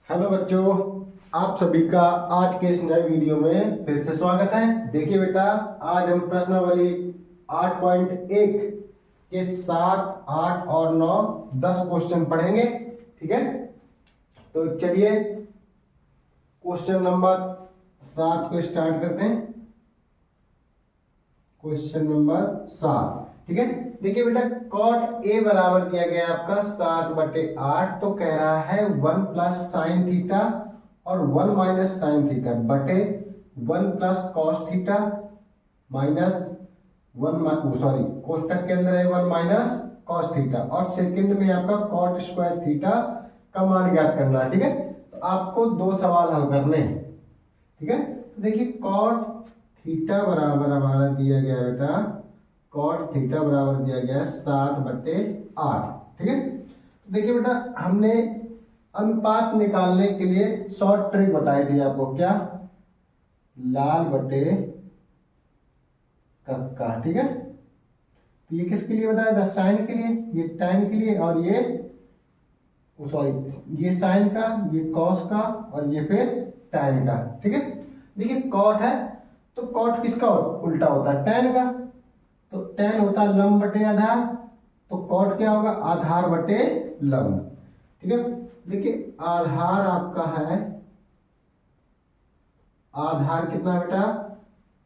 Hello बच्चों, आप सभी का आज के इस नए वीडियो में फिर से स्वागत है। देखिए बेटा, आज हम प्रश्नावली 8.1 के 7, 8 और 9 10 क्वेश्चन पढ़ेंगे। ठीक है, तो चलिए क्वेश्चन नंबर 7 को स्टार्ट करते हैं। क्वेश्चन नंबर 7, ठीक है। देखिए बेटा, कॉट ए बराबर दिया गया है आपका 7/8, तो कह रहा है 1 प्लस साइन थीटा और 1 माइनस साइन थीटा बटे 1 plus cos theta minus 1, sorry कोष्टक के अंदर है 1 माइनस कॉस थीटा, और सेकंड में आपका कॉट स्क्वायर थीटा का मान ज्ञात करना है। ठीक है, तो आपको दो सवाल हल करने हैं। ठीक है, तो देखिए कॉट थीटा बराबर हमारा दिया गया बेटा, कॉट थीटा बराबर दिया गया 7/8। ठीक है, तो देखिए बेटा, हमने अनुपात निकालने के लिए शॉर्ट ट्रिक बताई थी आपको, क्या? लाल बटे कक्का। ठीक है, तो ये किसके लिए बताया था? साइन के लिए, ये टैन के लिए, और ये सॉरी ये साइन का, ये कॉस का, और ये फिर टैन का। ठीक है, देखिए कॉट है तो कॉट किसका उल्टा होता है? टैन का। तो टैन होता है लंब बटे आधार, तो कॉट क्या होगा? आधार बटे लंब। ठीक है, देखिए आधार आपका है, आधार कितना है बेटा?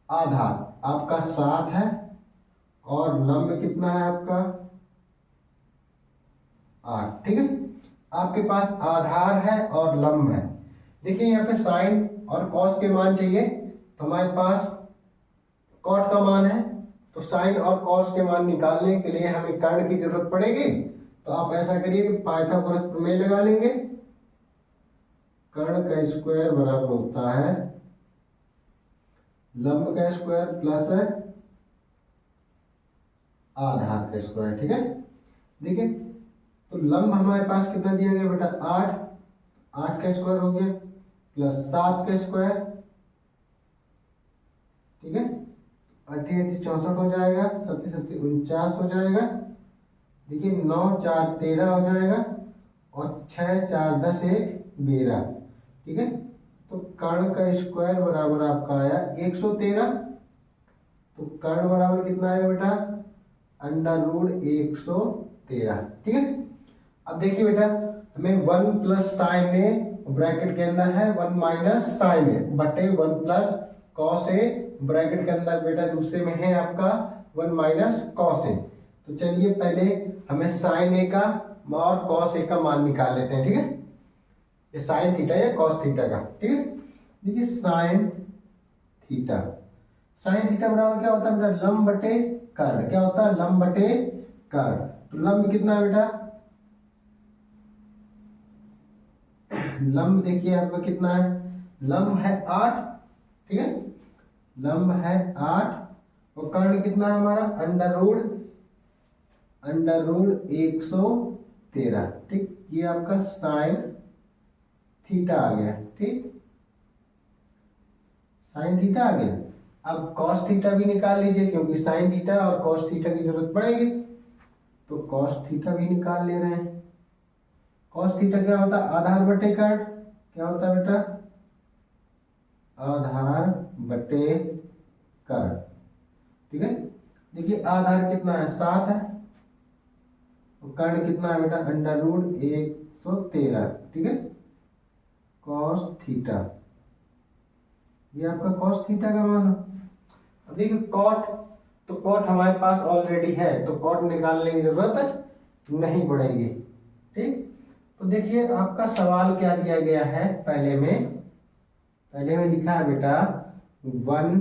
आधार आपका 7 है, और लंब कितना है आपका? 8। ठीक है, आपके पास आधार है और लंब है। देखिए यहाँ पे साइन और कॉस के मान चाहिए, तो हमारे पास कॉट का मान है, तो साइन और कॉस के मान निकालने के लिए हमें कर्ण की जरूरत पड़ेगी। तो आप ऐसा करिए कि पाइथागोरस प्रमेय लगा लेंगे। कर्ण का स्क्वायर बराबर होता है लंब का स्क्वायर प्लस आधार का स्क्वायर। ठीक है, देखिए तो लंब हमारे पास कितना दिया गया बेटा? 8, 8 का स्क्वायर हो गया प्लस 7 का स्क्वायर। ठीक है, 8 8 64 हो जाएगा, 7 7 49 हो जाएगा। देखिए 9 4 13 हो जाएगा, और 6 4 10 1 12। ठीक है, तो कर्ण का स्क्वायर बराबर आपका आया 113। तो कर्ण बराबर कितना आएगा बेटा? √113। ठीक है, अब देखिए बेटा, हमें 1 प्लस साइन ए ब्रैकेट के अंदर है 1 माइनस साइन ए बटे 1 प्लस कॉस ए ब्रैकेट के अंदर बेटा दूसरे में है आपका 1 माइनस कॉस ए। तो चलिए पहले हमें साइन ए का और कॉस ए का मान निकाल लेते हैं। ठीक है, ये साइन थीटा या कॉस थीटा का। ठीक है, देखिए साइन थीटा, साइन थीटा बराबर क्या होता है बेटा? लंब बटे कर्ण। क्या होता है? लंब बटे कर्ण। तो लंब कितना है बेटा? लंब देखिए आपका कितना है? लंब है 8। ठीक है, लंब है 8, और कर्ण कितना है हमारा? √113। ठीक, ये आपका साइन थीटा आ गया। ठीक, साइन थीटा आ गया। अब कॉस थीटा भी निकाल लीजिए, क्योंकि साइन थीटा और कॉस थीटा की जरूरत पड़ेगी, तो कॉस थीटा भी निकाल ले रहे हैं। कॉस थीटा क्या होता है? आधार बटे कर्ण। क्या होता है बेटा? आधार बटे कर्ण। ठीक है, देखिए आधार कितना है? 7 है, और कर्ण कितना है बेटा? √113। ठीक है, कॉस थीटा, ये आपका कॉस थीटा का मान है। अब देखिए कॉट, तो कॉट हमारे पास ऑलरेडी है, तो कॉट निकालने की जरूरत नहीं पड़ेगी। ठीक, तो देखिए आपका सवाल क्या दिया गया है? पहले में लिखा है बेटा 1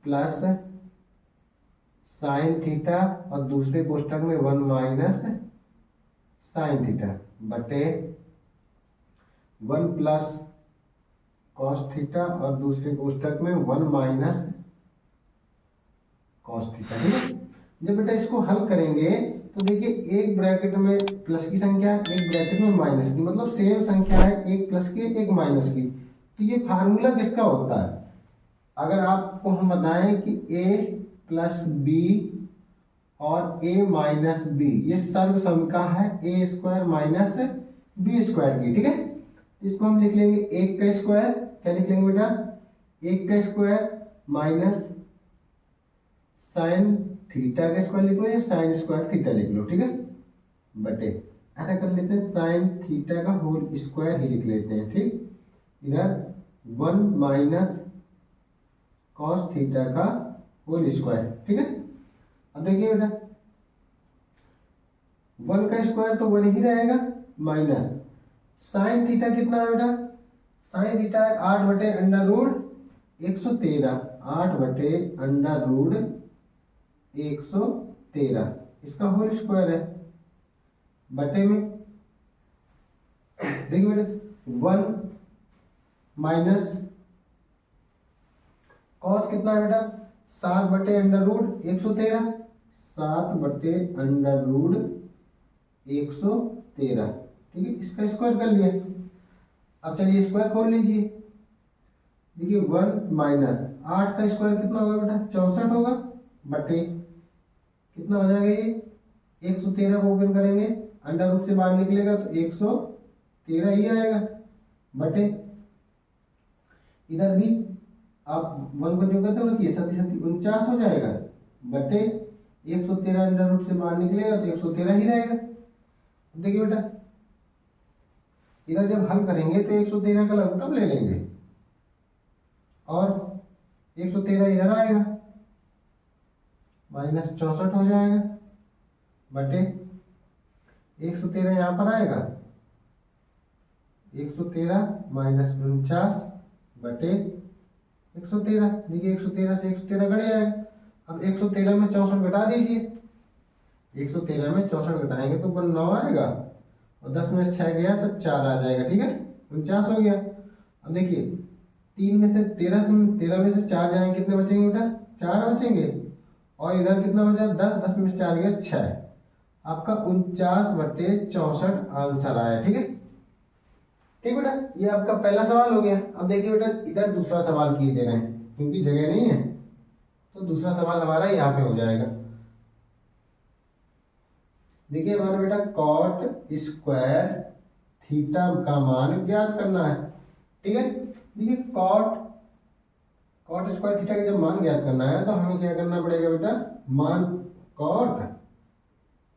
प्लस साइन थीटा, और दूसरे कोष्टक में 1 माइनस साइन थीटा बटे 1 प्लस कॉस थीटा, और दूसरे कोष्टक में 1 माइनस कॉस थीटा। ठीक है, जब बेटा इसको हल करेंगे तो देखिए एक ब्रैकेट में प्लस की संख्या है, एक ब्रैकेट में माइनस की, मतलब सेम संख्या है, एक प्लस की एक माइनस की। तो ये फार्मूला किसका होता है? अगर आपको हम बताएं कि a प्लस बी और a माइनस बी, ये सर्व सम का है a square minus b square की। ठीक है, इसको हम लिख लेंगे 1 का स्क्वायर, क्या लिख लेंगे बेटा 1 का स्क्वायर माइनस साइन थीटा का स्क्वायर लिख लो या साइन स्क्वायर थीटा लिख लो, ठीक है, बटे ऐसा कर लेते हैं साइन थीटा का होल स्क्वायर ही लिख लेते हैं, ठीक, इधर 1 माइनस कॉस थीटा का होल स्क्वायर, ठीक है। अब देखिए बेटा 1 का स्क्वायर तो 1 ही रहेगा माइनस साइन थीटा कितना है बेटा, साइन थीटा है 8 बटे अंडर रूट 113, 8 बटे अंडर रूट 113 इसका होल स्क्वायर है बटे में, देखिए बेटा 1 माइनस कॉस कितना है बेटा 7 बटे अंडर रूट 113, 7 बटे अंडर रूट 113, ठीक है, इसका स्क्वायर कर लिया। अब चलिए स्क्वायर खोल लीजिए, देखिए 1 माइनस 8 का स्क्वायर कितना होगा बेटा 64 होगा, बटे कितना हो जाएगा ये 113 को ओपन करेंगे अंडर रूट से बाहर निकलेगा तो 113 ही आएगा, बटे इधर भी आप 1 को जो कहते हो ना कि 49 हो जाएगा, बटे 113 अंडर रूट से बाहर निकलेगा तो 113 ही रहेगा। देखिए बेटा इधर जब हल करेंगे तो 113 का लघुत्तम ले लेंगे और 113 इधर आएगा माइनस 64 हो जाएगा, बटे 113 यहाँ पर आएगा 113 माइनस 49 बटे 113, देखिए 113 से 113 घट जाएगा। अब 113 में 64 घटा दीजिए, 113 में 64 घटाएंगे तो 9 आएगा और 10 में से 6 गया तो 4 आ जाएगा, ठीक है 49 हो गया। अब देखिए 3 में से 13 में से 4 जाएंगे कितने बचेंगे बेटा 4 बचेंगे और इधर कितना बचा 10, 10 में से 4 गया 6, आपका 49 बटे 64 आंसर आया, ठीक है, ठीक बेटा ये आपका पहला सवाल हो गया। अब देखिए बेटा इधर दूसरा सवाल किए दे रहे हैं क्योंकि जगह नहीं है तो दूसरा सवाल हमारा यहाँ पे हो जाएगा। देखिए हमारा बेटा कॉट स्क्वायर थीटा का मान ज्ञात करना है, ठीक है। देखिए कॉट स्क्वायर थीटा का जब मान ज्ञात करना है तो हमें क्या करना पड़ेगा बेटा मान कॉट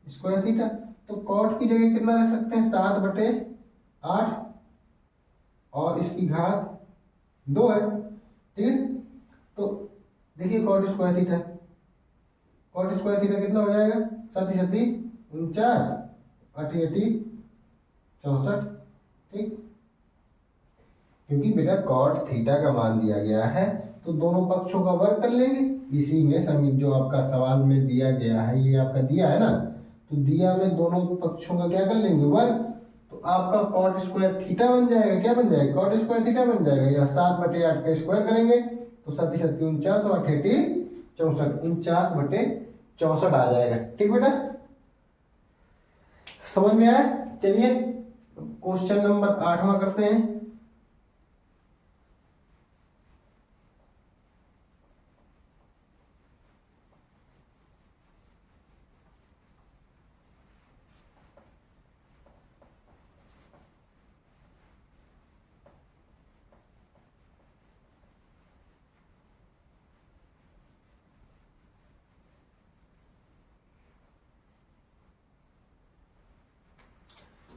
स्क्वायर थीटा, तो कॉट की जगह कितना रख सकते हैं 7 बटे 8 और इसकी घात 2 है, ठीक है। तो देखिए कॉट स्क्वायर थीटा कितना हो जाएगा 7 7 49 8 8 64, ठीक, क्योंकि बेटा कॉट थीटा का मान दिया गया है तो दोनों पक्षों का वर्ग कर लेंगे। इसी में समीप जो आपका सवाल में दिया गया है ये आपका दिया है ना, तो दिया में दोनों पक्षों का क्या कर लेंगे वर्ग, तो आपका कॉट स्क्वायर थीटा बन जाएगा, क्या बन जाएगा कॉट स्क्वायर थीटा बन जाएगा। यहाँ 7 बटे 8 का स्क्वायर करेंगे तो 7 7 49 और 8 8 64, 49 बटे 64 आ जाएगा, ठीक बेटा समझ में आया। चलिए क्वेश्चन नंबर 8वां करते हैं।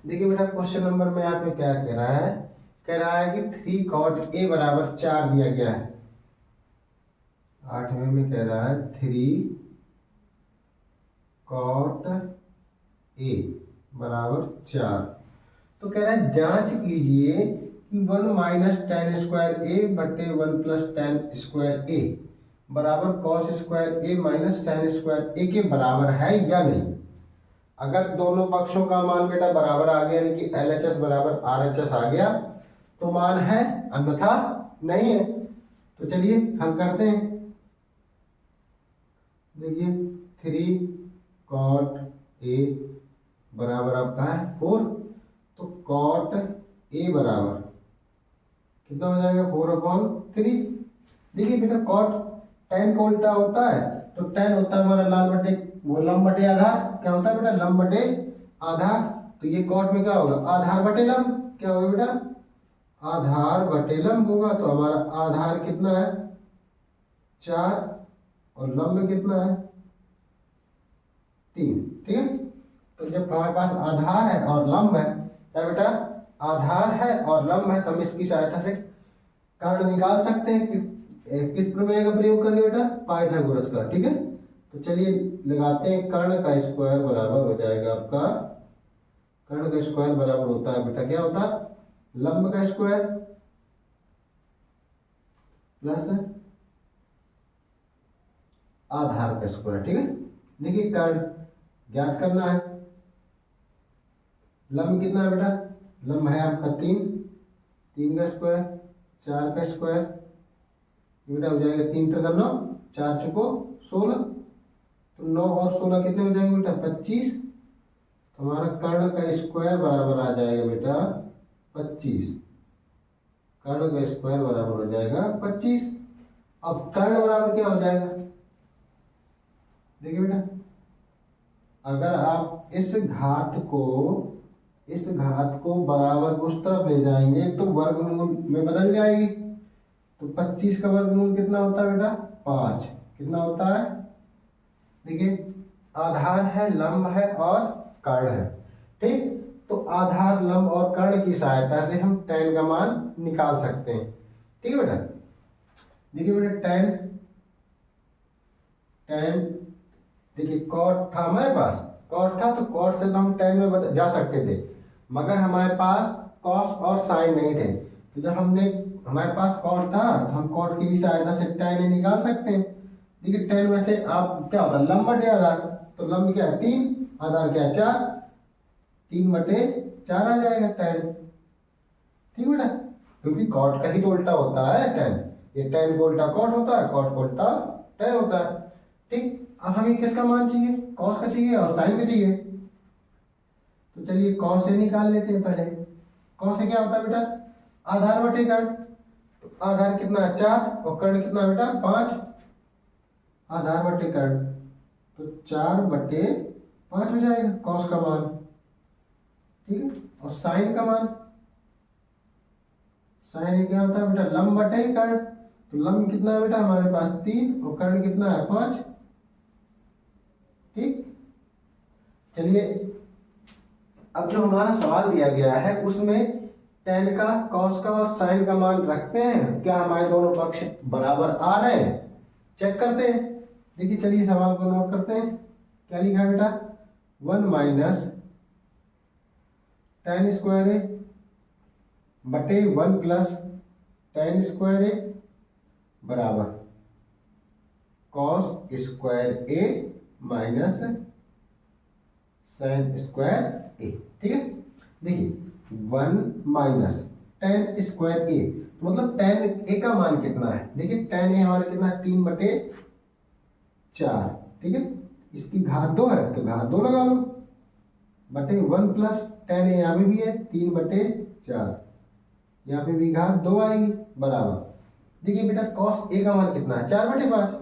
देखिए बेटा क्वेश्चन नंबर में 8 में क्या कह रहा है कि 3 कॉट ए बराबर 4 दिया गया है। 8वें में कह रहा है 3 कॉट ए बराबर 4, तो कह रहा है जांच कीजिए कि 1 माइनस टेन स्क्वायर ए बटे 1 प्लस टेन स्क्वायर ए बराबर कॉस स्क्वायर ए माइनस साइन स्क्वायर ए के बराबर है या नहीं। अगर दोनों पक्षों का मान बेटा बराबर आ गया यानी कि LHS बराबर RHS आ गया तो मान है, अन्यथा नहीं है। तो चलिए हल करते हैं। देखिए 3 कॉट ए बराबर आपका है 4, तो कॉट ए बराबर कितना हो जाएगा 4/3। देखिए बेटा कॉट tan का उल्टा होता है, तो tan होता है हमारा लाल बटे वो लंब बटे आधार, क्या होता है बेटा लंब बटे आधार, तो ये कॉट में क्या होगा आधार बटे लंब, क्या होगा बेटा आधार बटे लंब होगा, तो हमारा आधार कितना है 4 और लंब कितना है 3। ठीक है, तो जब हमारे पास आधार है और लंब है, क्या बेटा आधार है और लंब है, तो हम इसकी सहायता से कर्ण निकाल सकते हैं कि किस प्रमेय का प्रयोग करके बेटा पाइथागोरस का। ठीक है, तो चलिए लगाते हैं। कर्ण का स्क्वायर बराबर हो जाएगा आपका, कर्ण का स्क्वायर बराबर होता है बेटा क्या होता है लंब का स्क्वायर प्लस आधार का स्क्वायर। ठीक है, देखिए कर्ण ज्ञात करना है। लंब कितना है बेटा, लंब है आपका 3, 3 का स्क्वायर 4 का स्क्वायर, ये बेटा हो जाएगा 3 त्रिक 9, 4 चुको 16, तो 9 और 16 कितने हो जाएंगे बेटा 25। तो हमारा कर्ण का स्क्वायर बराबर आ जाएगा बेटा 25, कर्ण का स्क्वायर बराबर हो जाएगा 25। अब कर्ण बराबर क्या हो जाएगा, देखिए बेटा अगर आप इस घात को बराबर को उस तरफ ले जाएंगे तो वर्गमूल में बदल जाएगी। तो 25 का वर्गमूल कितना होता है बेटा 5, कितना होता है, देखिए आधार है लंब है और कर्ण है। ठीक, तो आधार लंब और कर्ण की सहायता से हम tan का मान निकाल सकते हैं। ठीक है बेटा, देखिए बेटा tan देखिए कॉट था हमारे पास, कॉट था तो कॉट से तो हम tan में जा सकते थे, मगर हमारे पास कॉस और साइन नहीं थे। तो जब हमारे पास कॉट था तो हम कॉट की भी सहायता से tan निकाल सकते हैं। देखिए tan में से आप क्या होता है लंब बटे आधार, तो लंब क्या है 3, आधार क्या है 4, 3 बटे 4 आ जाएगा tan। ठीक बेटा, क्योंकि कॉट का ही तो उल्टा होता है tan, ये tan को उल्टा कॉट होता है, कॉट को उल्टा tan होता है। ठीक, अब हमें किसका मान चाहिए, कॉस का चाहिए और साइन का चाहिए। तो चलिए कॉस से निकाल लेते हैं पहले। कॉस से क्या होता है बेटा आधार बटे कर्ण, तो आधार कितना है 4 और कर्ण कितना है बेटा 5, आधार बटे कर्ण तो 4 बटे 5 हो जाएगा कॉस का मान। ठीक है, और साइन का मान, साइन क्या होता है बेटा लंब बटे कर्ण, तो लंब कितना है बेटा हमारे पास 3 और कर्ण कितना है 5। ठीक, चलिए अब जो हमारा सवाल दिया गया है उसमें tan का cos का और sin का मान रखते हैं, क्या हमारे दोनों पक्ष बराबर आ रहे हैं चेक करते हैं। देखिए चलिए सवाल को नोट करते हैं, क्या लिखा है बेटा 1 माइनस tan स्क्वायर ए बटे 1 प्लस tan स्क्वायर ए बराबर cos स्क्वायर ए माइनस sin स्क्वायर ए। ठीक है, देखिए 1 माइनस tan स्क्वायर ए, तो मतलब tan ए का मान कितना है, देखिए tan ए हमारा कितना है 3 बटे 4। ठीक है, इसकी घात 2 है तो घात 2 लगा लो, बटे 1 प्लस tan ए यहाँ पे भी है 3 बटे 4, यहाँ पे भी घात 2 आएगी बराबर। देखिए बेटा cos ए का मान कितना है 4 बटे 5,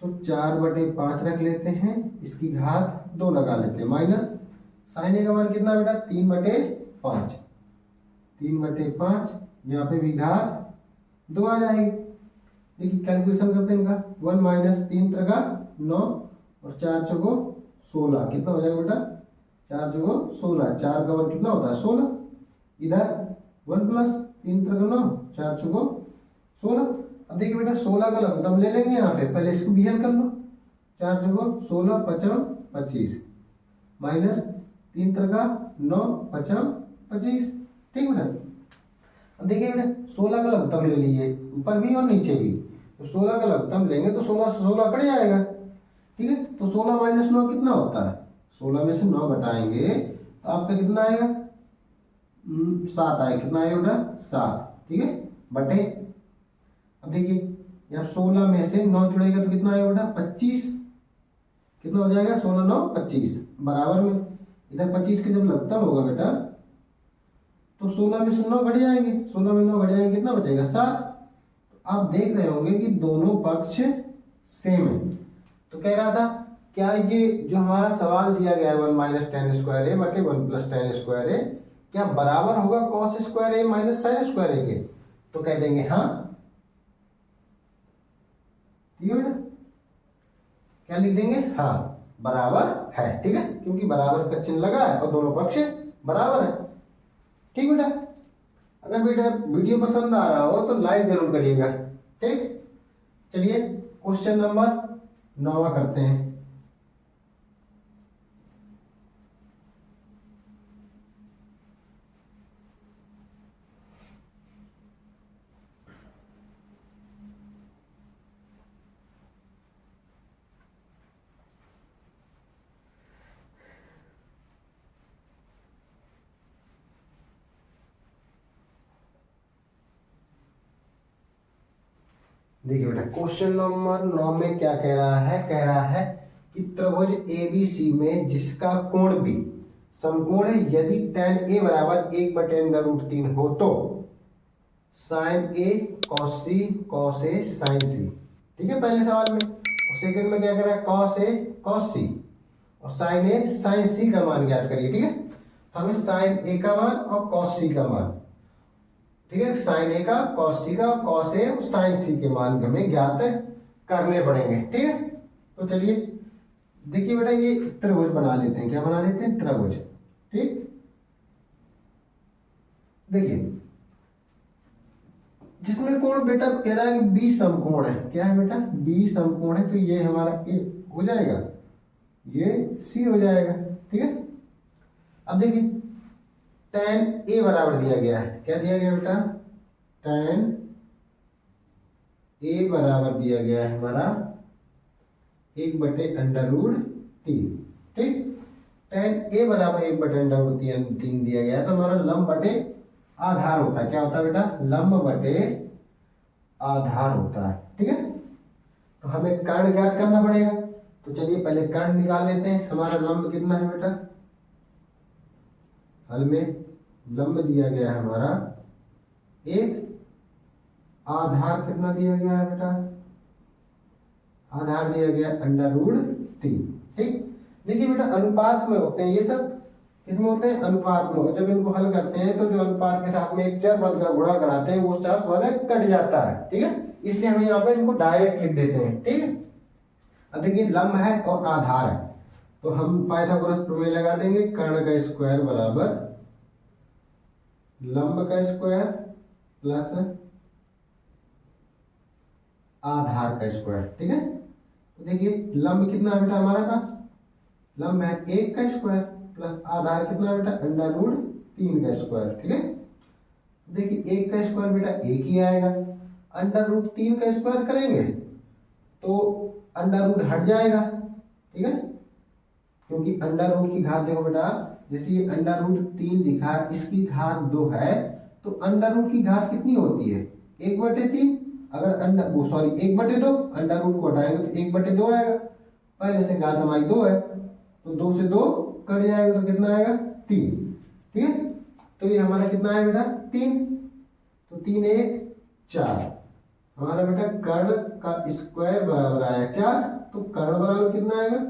तो 4 बटे 5 रख लेते हैं, इसकी घात 2 लगा लेते हैं, माइनस साइन ए का मान कितना बेटा 3 बटे 5, 3 बटे 5 यहाँ पे भी घात 2 आ जाएगी। देखिए कैलकुलेशन करते हैं इनका, 1 माइनस 3 त्रिका 9 और 4 चौको 16, कितना हो जाएगा बेटा 4 चौको 16, 4 का वर्ग कितना होता है 16, इधर 1 प्लस 3 त्रिका 9 4 चौको 16। अब देखिए बेटा 16 का लघुत्तम ले लेंगे यहाँ पे, पहले इसको भी हल कर लो, 4 चौको 16 5 25 माइनस 3 त्रिका 9 5 25। ठीक बेटा, अब देखिए बेटा 16 का लघुत्तम ले लीजिए ऊपर भी और नीचे भी, तो 16 का लघुत्तम लेंगे तो 16 से 16 कट जाएगा। ठीक है, तो 16 माइनस 9 कितना होता है, 16 में से 9 घटाएंगे तो आपका कितना आएगा 7 आएगा, कितना आएगा बेटा 7। ठीक है, बटे अब देखिए यहाँ 16 में से 9 जुड़ेगा तो कितना आएगा बेटा 25, कितना हो जाएगा 16 9 25 बराबर में, इधर 25 के जब लघुत्तम होगा बेटा तो 16 में से 9 घट जाएंगे, 16 में 9 घट जाएंगे कितना बचेगा 7। तो आप देख रहे होंगे कि दोनों पक्ष सेम है। तो कह रहा था क्या ये जो हमारा सवाल दिया गया है 1 माइनस tan स्क्वायर ए बटे 1 प्लस tan स्क्वायर ए, क्या बराबर होगा कॉस स्क्वायर ए माइनस साइन स्क्वायर ए के? तो कह देंगे हाँ। ठीक है बेटा, क्या लिख देंगे? हाँ बराबर है। ठीक है, क्योंकि बराबर का चिन्ह लगा है और दोनों पक्ष बराबर है। ठीक बेटा, अगर बेटा वीडियो पसंद आ रहा हो तो लाइक जरूर करिएगा। ठीक, चलिए क्वेश्चन नंबर 9 करते हैं। देखिए बेटा, क्वेश्चन नंबर 9 में क्या कह रहा है? कह रहा है कि त्रिभुज एबीसी में जिसका कोण बी समकोण है, यदि tan ए बराबर 1/√3 हो तो sin ए cos सी cos ए sin सी। ठीक है, पहले सवाल में। और सेकंड में क्या कह रहा है? cos ए cos सी और sin ए sin सी का मान ज्ञात करिए। ठीक है, तो हमें sin ए का मान और cos सी का मान, ठीक है, साइन ए का कॉस सी का कॉस ए और साइन सी के मान हमें ज्ञात करने पड़ेंगे। ठीक है, तो चलिए देखिए बेटा, ये त्रिभुज बना लेते हैं। क्या बना लेते हैं? त्रिभुज। ठीक, देखिए जिसमें कोण बेटा कह रहा है कि बी समकोण है। क्या है बेटा? बी समकोण है, तो ये हमारा ए हो जाएगा, ये सी हो जाएगा। ठीक है, अब देखिए tan ए बराबर दिया गया है। क्या दिया गया बेटा? tan ए बराबर दिया गया है हमारा 1/√3। ठीक, tan ए बराबर 1/√3 दिया गया है, तो हमारा लंब बटे आधार होता है। क्या होता है बेटा? लंब बटे आधार होता है। ठीक है, तो हमें कर्ण ज्ञात करना पड़ेगा। तो चलिए पहले कर्ण निकाल लेते हैं। हमारा लंब कितना है बेटा? हल में लंब दिया गया है हमारा 1, आधार कितना दिया गया है बेटा? आधार दिया गया √3। ठीक, देखिए बेटा अनुपात में होते हैं ये सब। किसमें होते हैं? अनुपात में। जब इनको हल करते हैं तो जो अनुपात के साथ में एक चर पद का गुणा कराते हैं वो चर पद कट जाता है। ठीक है, इसलिए हम यहाँ पे इनको डायरेक्ट लिख देते हैं। ठीक है, अब देखिए लंब है और आधार है, तो हम पाइथागोरस प्रमेय लगा देंगे। कर्ण का स्क्वायर बराबर लंब का स्क्वायर प्लस आधार का स्क्वायर। ठीक है, तो देखिए लंब कितना है बेटा हमारा पास? लंब है 1 का स्क्वायर प्लस आधार कितना है बेटा? √3 का स्क्वायर। ठीक है, देखिए 1 का स्क्वायर बेटा 1 ही आएगा, √3 का स्क्वायर करेंगे तो अंडर हट जाएगा। ठीक है, क्योंकि अंडर की घात देखो बेटा, जैसे ये √3 लिखा है, इसकी घात 2 है, तो अंडर की घात कितनी होती है? 1/3। अगर अंडर वो सॉरी 1/2, अंडर को हटाएंगे तो 1/2 आएगा। पहले से घात हमारी 2 है, तो 2 से 2 कट जाएगा तो कितना आएगा? 3। ठीक है, तो ये हमारा कितना है बेटा? 3। तो 3 1 4। हमारा बेटा कर्ण का स्क्वायर बराबर आया 4, तो कर्ण बराबर कितना आएगा?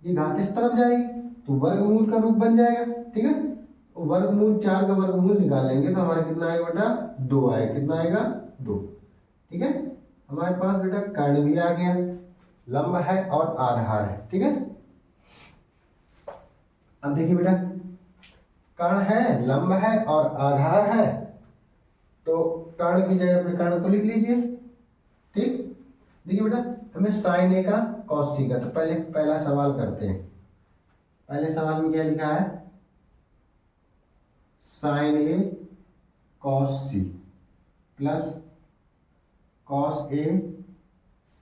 ये घात इस तरफ जाएगी तो वर्गमूल का रूप बन जाएगा। ठीक है, तो वर्गमूल 4 का वर्गमूल निकालेंगे तो हमारा कितना आएगा बेटा? 2 आएगा। कितना आएगा? 2। ठीक है, हमारे पास बेटा कर्ण भी आ गया, लंब है और आधार है। ठीक है, अब देखिए बेटा कर्ण है, लंब है और आधार है, तो कर्ण की जगह पे कर्ण को लिख लीजिए। ठीक, देखिए बेटा हमें साइन ए का कॉस सी का, तो पहले पहला सवाल करते हैं। पहले सवाल में क्या लिखा है? Sign A cos C plus cos A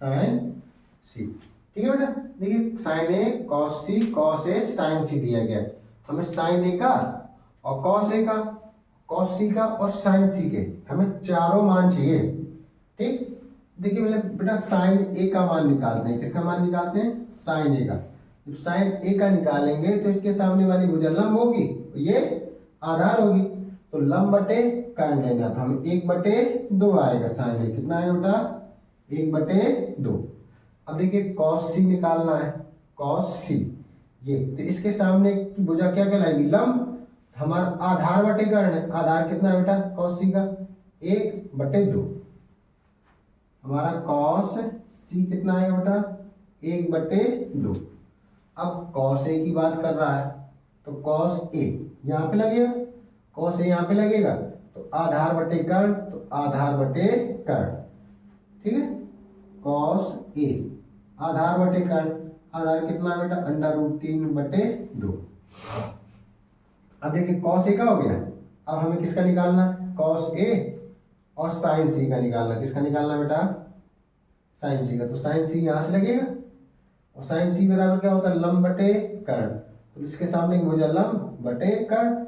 sign सी। ठीक है बेटा, देखिए sign A cos A sign सी दिया गया है, हमें साइन ए का और कॉस ए का, कॉस सी का और साइन सी के हमें चारों मान चाहिए। ठीक, देखिए पहले बेटा साइन ए का मान निकालते हैं। किसका मान निकालते हैं? साइन ए का। जब साइन ए का निकालेंगे तो इसके सामने वाली भुजा लंब होगी, ये आधार होगी, तो लंब बटे कर्ण लेना, तो हमें 1/2 आएगा। साइन ए कितना आएगा बेटा? 1/2। अब देखिए कॉस सी निकालना है, कॉस सी ये, तो इसके सामने की भुजा क्या कहलाएगी? लंब, हमारा आधार बटे कर्ण है, आधार कितना है बेटा कॉस सी का 1/2। हमारा कॉस सी कितना आएगा बेटा 1/2। अब कॉस ए की बात कर रहा है तो कॉस ए यहाँ पे लगेगा, कॉस ए यहाँ पे लगेगा तो आधार बटे कर्ण, तो आधार बटे कर्ण, ठीक है। कॉस ए आधार बटे कर्ण, आधार कितना है बेटा √3/2। अब देखिए कॉस ए का हो गया, अब हमें किसका निकालना है कॉस ए और साइन सी का निकालना। किसका निकालना बेटा साइन सी का, तो साइन सी यहाँ से लगेगा और साइन सी बराबर क्या होता है लंब बटे कर्ण, तो इसके सामने की भुजा लंब बटे कर्ण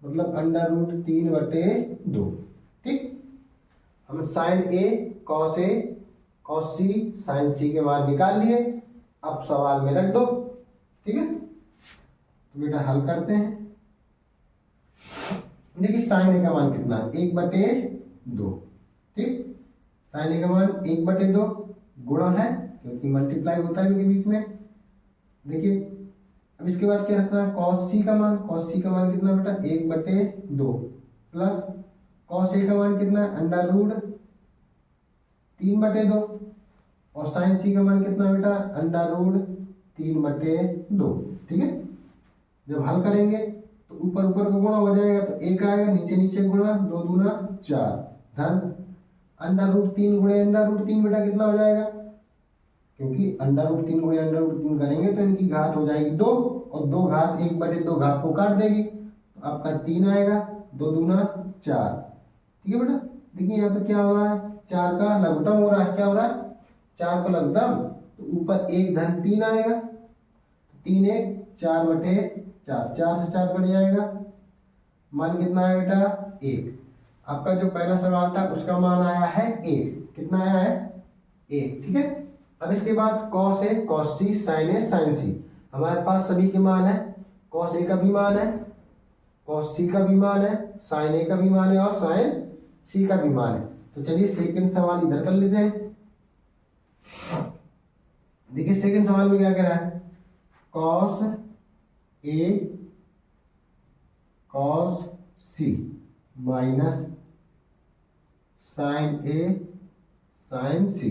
मतलब √3/2। ठीक, हम साइन ए कॉस सी साइन सी के मान निकाल लिए, अब सवाल में रख दो। ठीक है, तो बेटा हल करते हैं। देखिए साइन ए का मान कितना है 1/2। ठीक, साइन ए का मान 1/2 गुणा है क्योंकि मल्टीप्लाई होता है इनके बीच में। देखिए अब इसके बाद क्या रखना है कॉस सी का मान, कॉस सी का मान कितना बेटा 1/2 प्लस कॉस ए का मान कितना है √3/2 और साइन सी का मान कितना बेटा √3/2। ठीक है, जब हल करेंगे तो ऊपर ऊपर का गुणा हो जाएगा तो 1 आएगा, नीचे नीचे गुणा 2 दूना 4 धन √3 गुणे √3 बेटा कितना हो जाएगा, क्योंकि √3 गुणे √3 करेंगे तो इनकी घात हो जाएगी 2 और 2 घात 1/2 घात को काट देगी तो आपका 3 आएगा, 2 दूना 4। ठीक है बेटा, देखिए यहाँ पे क्या हो रहा है 4 का लघुत्तम हो रहा है, क्या हो रहा है 4 का लघुत्तम, तो ऊपर 1 धन 3 आएगा, 3 1 4/4, 4 से 4 कट जाएगा, मान कितना है बेटा 1। आपका जो पहला सवाल था उसका मान आया है 1, कितना आया है 1। ठीक है, अब इसके बाद cos A cos C sign A sign सी, हमारे पास सभी के मान है, कॉस ए का भी मान है, कॉस सी का भी मान है, साइन ए का भी मान है और साइन सी का भी मान है। तो चलिए सेकंड सवाल इधर कर लेते हैं। देखिए सेकंड सवाल में क्या कह रहा है cos A cos C minus sign A sign सी।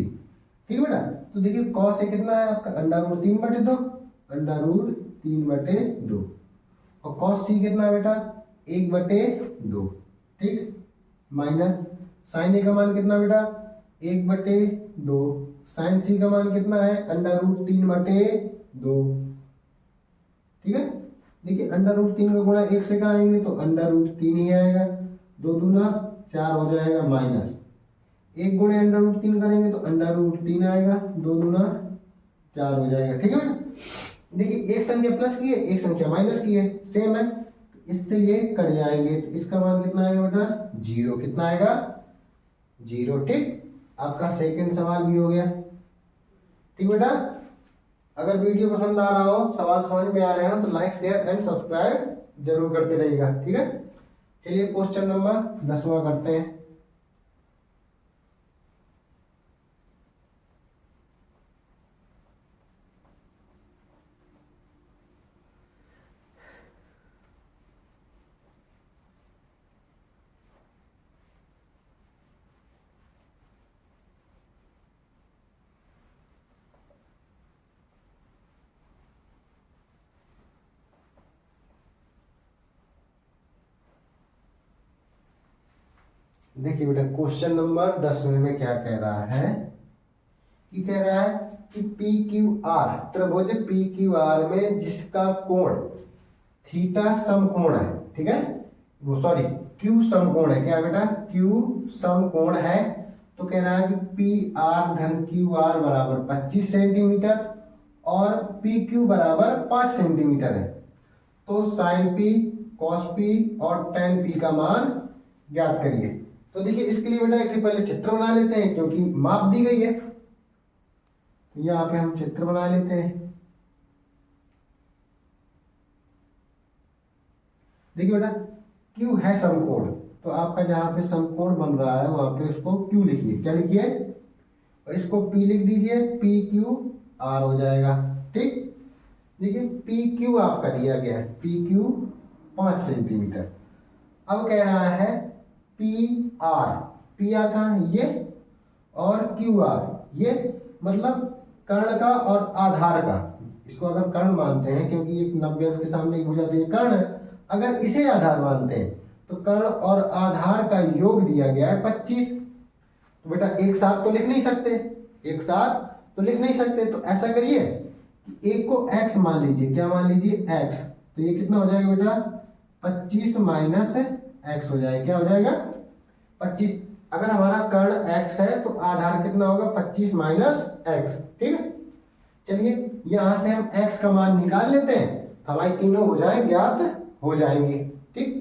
ठीक है बेटा, तो देखिए कॉस ए कितना है आपका √3/2 और कॉस सी कितना है बेटा 1/2। ठीक, माइनस साइन ए का मान कितना बेटा 1/2, साइन सी का मान कितना है √3/2। ठीक है, देखिए √3 का गुणा 1 से कराएंगे तो √3 ही आएगा, 2 दूना 4 हो जाएगा माइनस 1 गुणे √3 करेंगे तो √3 आएगा, 2 दूना 4 हो जाएगा। ठीक है बेटा, देखिए एक संख्या प्लस की है एक संख्या माइनस की है, सेम है, तो इससे ये कट जाएंगे तो इसका मान कितना आएगा बेटा 0। कितना आएगा 0। ठीक, आपका सेकंड सवाल भी हो गया। ठीक बेटा, अगर वीडियो पसंद आ रहा हो सवाल समझ में आ रहे हो तो लाइक शेयर एंड सब्सक्राइब जरूर करते रहिएगा। ठीक है, चलिए क्वेश्चन नंबर 10वां करते हैं। देखिए बेटा क्वेश्चन नंबर 10 में क्या कह रहा है कि कह रहा है कि पी क्यू आर त्रिभुज पी क्यू आर में जिसका कोण थीटा समकोण है। ठीक है, वो सॉरी क्यू समकोण है, क्या बेटा क्यू समकोण है, तो कह रहा है कि पी आर धन क्यू आर बराबर 25 सेंटीमीटर और पी क्यू बराबर 5 सेंटीमीटर है, तो साइन पी कॉस पी और टेन पी का मान ज्ञात करिए। तो देखिए इसके लिए बेटा एक पहले चित्र बना लेते हैं क्योंकि माप दी गई है, तो यहाँ पे हम चित्र बना लेते हैं। देखिए बेटा क्यू है समकोण, तो आपका जहां पे समकोण बन रहा है वहां पे उसको क्यू लिखिए, क्या लिखिए और इसको पी लिख दीजिए, पी क्यू आर हो जाएगा। ठीक, देखिए पी क्यू आपका दिया गया है पी क्यू 5 सेंटीमीटर। अब कह रहा है पी आर कहाँ है ये, और क्यू आर ये, मतलब कर्ण का और आधार का, इसको अगर कर्ण मानते हैं क्योंकि एक 90 अंश के सामने एक भुजा तो ये कर्ण है, अगर इसे आधार मानते हैं तो कर्ण और आधार का योग दिया गया है 25। तो बेटा एक साथ तो लिख नहीं सकते, एक साथ तो लिख नहीं सकते, तो ऐसा करिए कि एक को x मान लीजिए, क्या मान लीजिए x, तो ये कितना हो जाएगा बेटा 25 माइनस x हो जाएगा, क्या हो जाएगा 25। अगर हमारा कर्ण x है तो आधार कितना होगा 25 माइनस x, ठीक है। चलिए यहां से हम x का मान निकाल लेते हैं, तो हमारी तीनों भुजाएं ज्ञात हो जाएंगी, ठीक।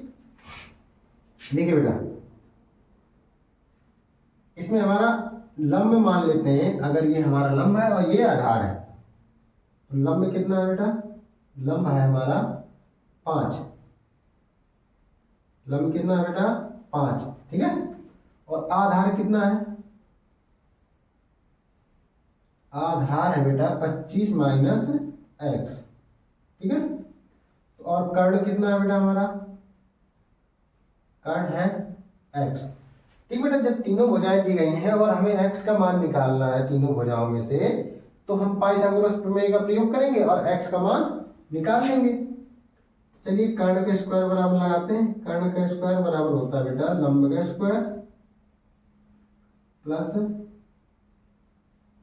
देखिए बेटा इसमें हमारा लंब मान लेते हैं, अगर ये हमारा लंब है और ये आधार है, तो लंब कितना है बेटा, लंब है हमारा 5, लंब कितना है बेटा 5, ठीक है। और आधार कितना है, आधार है बेटा 25 माइनस x, ठीक है। और कर्ण कितना है बेटा हमारा, कर्ण है x, ठीक बेटा। जब तीनों भुजाएं दी गई हैं और हमें x का मान निकालना है तीनों भुजाओं में से, तो हम पाइथागोरस प्रमेय का प्रयोग करेंगे और x का मान निकाल लेंगे। चलिए कर्ण के स्क्वायर बराबर लगाते हैं, कर्ण का स्क्वायर बराबर होता है बेटा लंब का स्क्वायर प्लस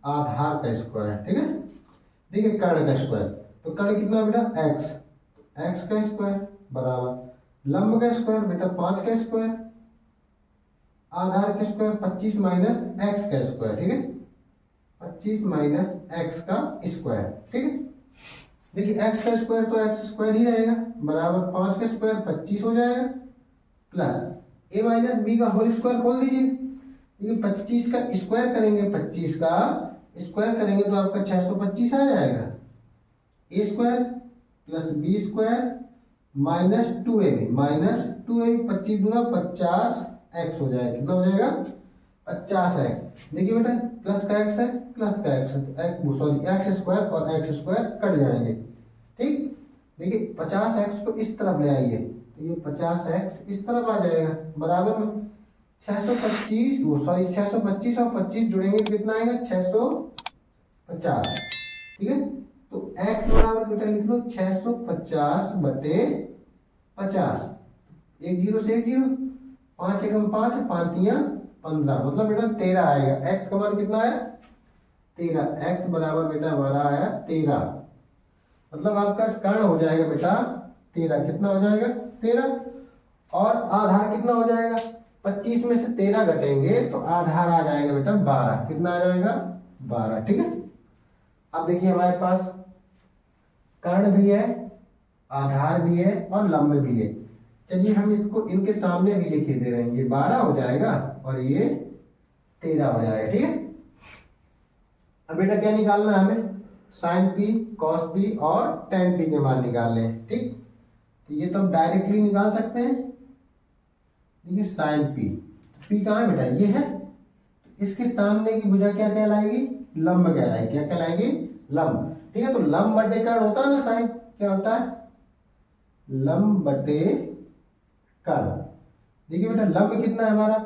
आधार का स्क्वायर, ठीक है। देखिए कर्ण का स्क्वायर, तो कर्ण कितना बेटा x, x का स्क्वायर बराबर लंब का स्क्वायर बेटा 5 का स्क्वायर, आधार का स्क्वायर 25 माइनस x का स्क्वायर, ठीक है, 25 माइनस x का स्क्वायर, ठीक है। देखिए x का स्क्वायर तो x स्क्वायर ही रहेगा, बराबर 5 का स्क्वायर 25 हो जाएगा, प्लस a माइनस बी का होल स्क्वायर खोल दीजिए। देखिए 25 का स्क्वायर करेंगे, 25 का स्क्वायर करेंगे तो आपका 625 आ जाएगा, a square plus b square minus 2ab, minus 2ab 25 गुना 50 x हो जाएगा, कितना हो जाएगा 50x। देखिए बेटा प्लस का x है, प्लस का x है, तो सॉरी x स्क्वायर और x स्क्वायर कट जाएंगे, ठीक। देखिए 50x को इस तरफ ले आइए, तो ये 50x इस तरफ आ जाएगा, बराबर में 625 और 25 जुड़ेंगे तो कितना आएगा 650, ठीक है। तो x बराबर बेटा लिख लो 650 बटे 50, एक जीरो से एक जीरो, 5 एकम 5, 5 तियां 15, मतलब बेटा 13 आएगा। x का मान कितना आया 13, x बराबर बेटा हमारा आया 13, मतलब आपका कर्ण हो जाएगा बेटा 13, कितना हो जाएगा 13, और आधार कितना हो जाएगा 25 में से 13 घटेंगे तो आधार आ जाएगा बेटा 12, कितना आ जाएगा 12, ठीक है। अब देखिए हमारे पास कर्ण भी है, आधार भी है और लंब भी है। चलिए हम इसको इनके सामने भी लिखे दे रहे हैं, ये 12 हो जाएगा और ये 13 हो जाएगा, ठीक है। अब बेटा क्या निकालना है हमें, साइन पी, कॉस पी और टेन पी के मान निकालने हैं, ठीक। तो ये तो डायरेक्टली निकाल सकते हैं। देखिए साइन पी, पी कहाँ है बेटा ये है, इसके सामने की भुजा क्या कहलाएगी, लंब कहलाएगी, क्या कहलाएगी लंब, ठीक है। तो लंब बटे कर्ण होता है ना साइन, क्या होता है लंब बटे कर्ण। देखिए बेटा लंब कितना है हमारा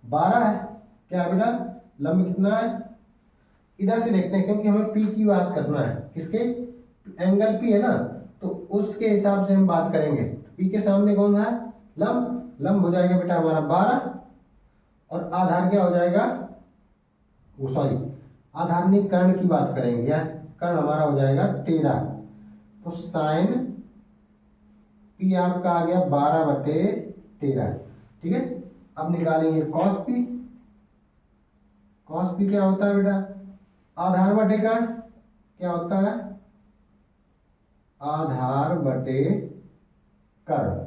12 है, क्या है बेटा लंब कितना है, इधर से देखते हैं क्योंकि हमें पी की बात करना है, किसके एंगल पी है ना, तो उसके हिसाब से हम बात करेंगे। पी के सामने कौन है लंब, लंब हो जाएगा बेटा हमारा 12, और आधार क्या हो जाएगा, वो सॉरी आधार नहीं कर्ण की बात करेंगे, या कर्ण हमारा हो जाएगा 13। तो साइन पी आपका आ गया 12 बटे 13, ठीक है। अब निकालेंगे कॉस पी, कॉस पी क्या होता है बेटा आधार बटे कर्ण, क्या होता है आधार बटे कर्ण,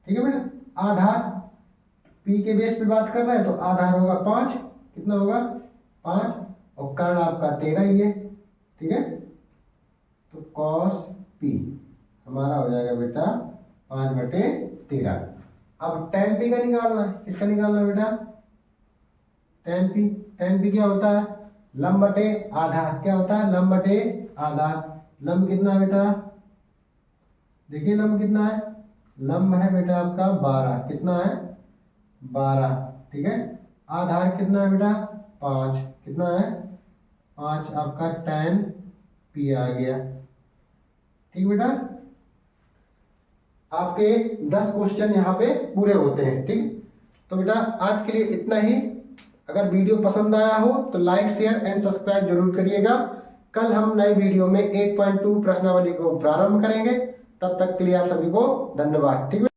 ठीक है बेटा। आधार पी के बेस पे बात कर रहे हैं तो आधार होगा 5, कितना होगा 5, और कर्ण आपका 13 ही है, ठीक है। तो कॉस पी हमारा हो जाएगा बेटा 5 बटे 13। अब टेन पी का निकालना है, किसका निकालना है बेटा टेन पी, टेन पी क्या होता है लंब बटे आधार, क्या होता है लंब बटे आधार। लंब कितना है बेटा, देखिए लंब कितना है, लंब है बेटा आपका 12, कितना है 12, ठीक है। आधार कितना है बेटा 5, कितना है 5 आपका tan p आ गया, ठीक बेटा। आपके 10 क्वेश्चन यहाँ पे पूरे होते हैं, ठीक। तो बेटा आज के लिए इतना ही। अगर वीडियो पसंद आया हो तो लाइक शेयर एंड सब्सक्राइब जरूर करिएगा। कल हम नए वीडियो में 8.2 प्रश्नावली को प्रारंभ करेंगे। तब तक के लिए आप सभी को धन्यवाद, ठीक है।